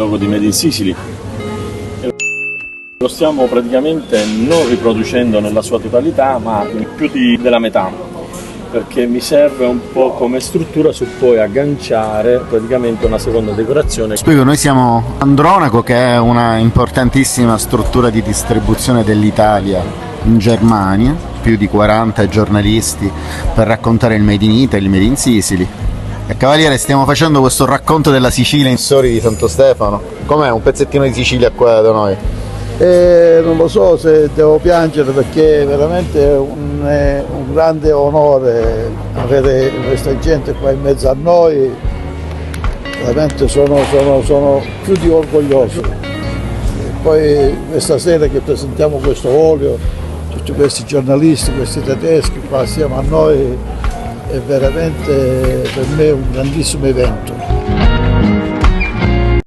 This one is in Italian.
logo di Made in Sicily. Lo stiamo praticamente non riproducendo nella sua totalità, ma in più della metà, perché mi serve un po' come struttura su poi agganciare praticamente una seconda decorazione. Spiego, noi siamo Andronaco, che è una importantissima struttura di distribuzione dell'Italia in Germania, più di 40 giornalisti per raccontare il Made in Italy, il Made in Sicily. E Cavaliere, stiamo facendo questo racconto della Sicilia in Sori di Santo Stefano. Com'è un pezzettino di Sicilia qua da noi? Non lo so se devo piangere, perché veramente è un grande onore avere questa gente qua in mezzo a noi, veramente sono più di orgoglioso. E poi questa sera che presentiamo questo olio, tutti questi giornalisti, questi tedeschi qua assieme a noi, è veramente per me un grandissimo evento.